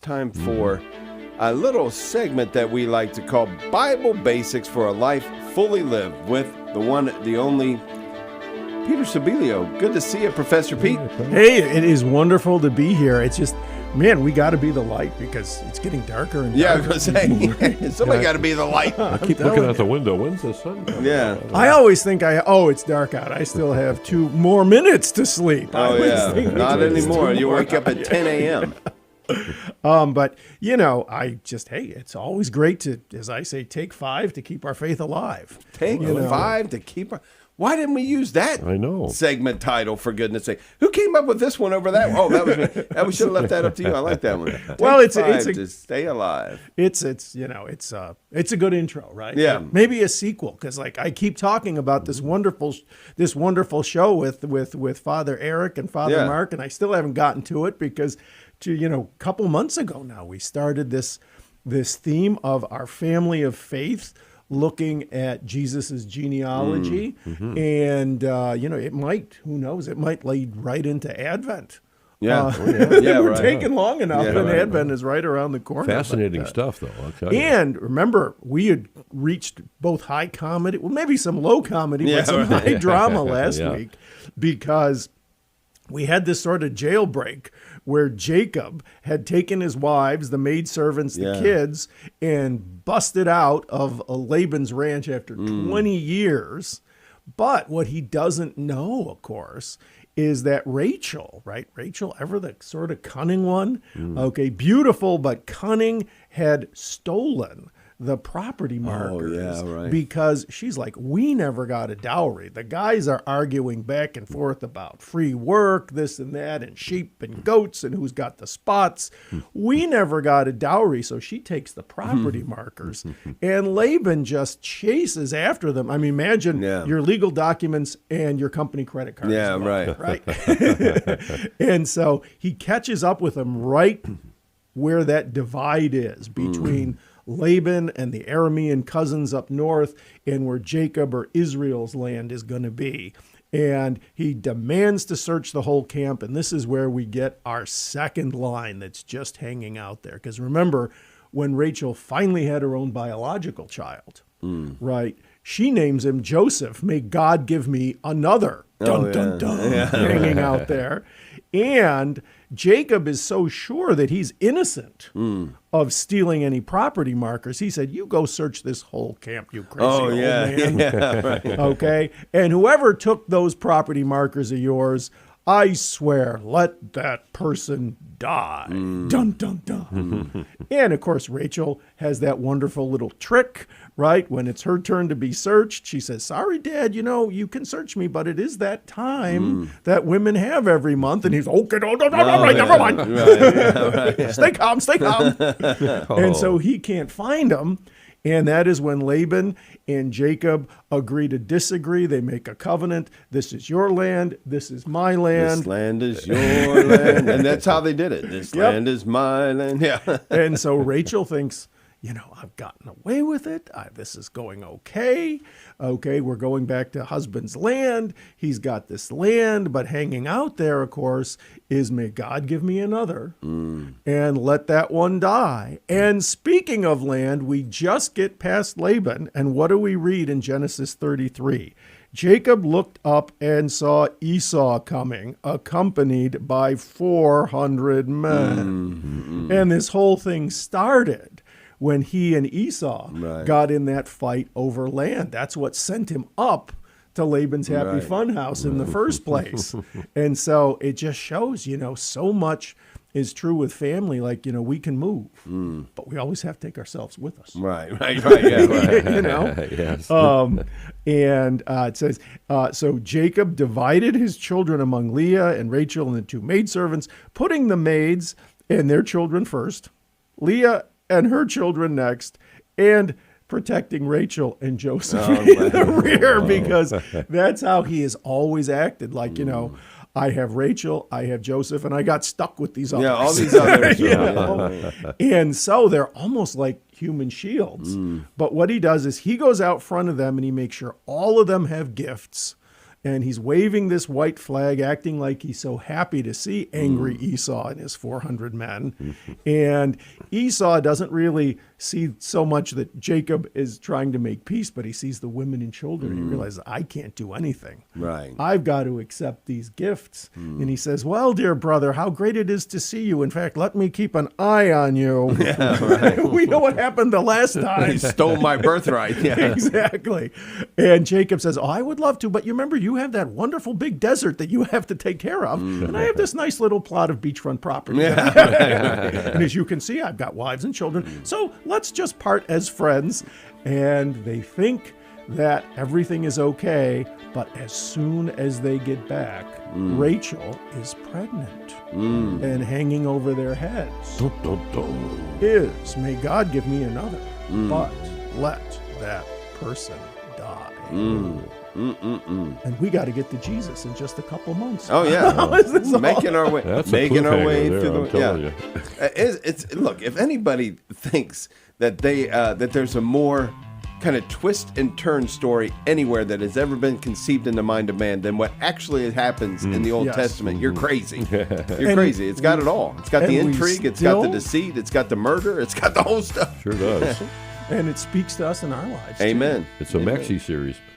Time for a little segment that we like to call Bible Basics for a Life Fully Lived with the one, the only, Peter Sabilio. Good to see you, Professor Pete. Hey, it is wonderful to be here. It's just, man, we got to be the light because it's getting darker and darker. Yeah, I was going to say, somebody got to be the light. I keep looking out the window. When's the sun coming? Yeah. I always think it's dark out. I still have 2 more minutes to sleep. Oh, yeah. Not anymore. You wake up at 10 a.m. But, it's always great to, as I say, take 5 to keep our faith alive. Take 5 to keep our... Why didn't we use that segment title, for goodness sake? Who came up with this one over that? Oh, that was me. We should have left that up to you. I like that one. Well, it's to stay alive. It's a good intro, right? Yeah. Maybe a sequel, because I keep talking about this wonderful show with Father Eric and Father Mark, and I still haven't gotten to it because a couple months ago now we started this theme of our family of faith, looking at Jesus's genealogy, and it might, who knows, it might lead right into Advent. Yeah, we're taking long enough, and Advent is right around the corner. Fascinating stuff, though, I'll tell you. And remember, we had reached both high comedy, well, maybe some low comedy, but some high drama last week, because we had this sort of jailbreak where Jacob had taken his wives, the maidservants, the kids, and busted out of Laban's ranch after 20 years. But what he doesn't know, of course, is that Rachel, ever the sort of cunning one, beautiful but cunning, had stolen the property markers because she's like, we never got a dowry. The guys are arguing back and forth about free work, this and that, and sheep and goats and who's got the spots. We never got a dowry, so she takes the property markers. And Laban just chases after them. I mean, imagine your legal documents and your company credit cards. Yeah, right. And so he catches up with them right where that divide is between Laban and the Aramean cousins up north, and where Jacob or Israel's land is going to be. And he demands to search the whole camp, and this is where we get our second line that's just hanging out there. Because remember, when Rachel finally had her own biological child, she names him Joseph. May God give me another. Dun, dun, dun, hanging out there. And Jacob is so sure that he's innocent of stealing any property markers. He said, you go search this whole camp, you crazy old man. Okay? And whoever took those property markers of yours, I swear, let that person die. Dun, dun, dun. And, of course, Rachel has that wonderful little trick, right? When it's her turn to be searched, she says, sorry, Dad, you can search me, but it is that time that women have every month. And he's, okay, never mind. Stay calm. And so he can't find him. And that is when Laban and Jacob agree to disagree. They make a covenant. This is your land. This is my land. This land is your land. And that's how they did it. This land is my land. Yeah. And so Rachel thinks, I've gotten away with it. This is going okay. Okay, we're going back to husband's land. He's got this land, but hanging out there, of course, is may God give me another and let that one die. And speaking of land, we just get past Laban. And what do we read in Genesis 33? Jacob looked up and saw Esau coming, accompanied by 400 men. And this whole thing started when he and Esau got in that fight over land. That's what sent him up to Laban's Happy Fun House in the first place. And so it just shows, so much is true with family. Like, we can move, but we always have to take ourselves with us. Right. Yeah, Yes. And it says, so Jacob divided his children among Leah and Rachel and the 2 maidservants, putting the maids and their children first, Leah and her children next, and protecting Rachel and Joseph in the rear, because that's how he has always acted. Like, I have Rachel, I have Joseph, and I got stuck with these others. Yeah, all these others. And so they're almost like human shields. But what he does is he goes out front of them and he makes sure all of them have gifts. and he's waving this white flag, acting like he's so happy to see angry Esau and his 400 men. And Esau doesn't really see so much that Jacob is trying to make peace, but he sees the women and children. He realizes, I can't do anything. Right. I've got to accept these gifts. And he says, well, dear brother, how great it is to see you. In fact, let me keep an eye on you. Yeah, right. We know what happened the last time. He stole my birthright. Yeah. Exactly. And Jacob says, oh, I would love to, but you remember you have that wonderful big desert that you have to take care of. And I have this nice little plot of beachfront property. And as you can see, I've got wives and children. So let's just part as friends. And they think that everything is okay. But as soon as they get back, Rachel is pregnant and hanging over their heads is, may God give me another, but let that person die. And we got to get to Jesus in just a couple months. Oh yeah, How is this all? making our way, That's making a our way there, through I'm telling you. It's look. If anybody thinks that that there's a more kind of twist and turn story anywhere that has ever been conceived in the mind of man than what actually happens in the Old Yes. Testament, you're crazy. You're And crazy. It's got it all. It's got the and we intrigue. It's got the still- deceit. It's got the murder. It's got the whole stuff. Sure does. And it speaks to us in our lives. too. Amen. It's a maxi series.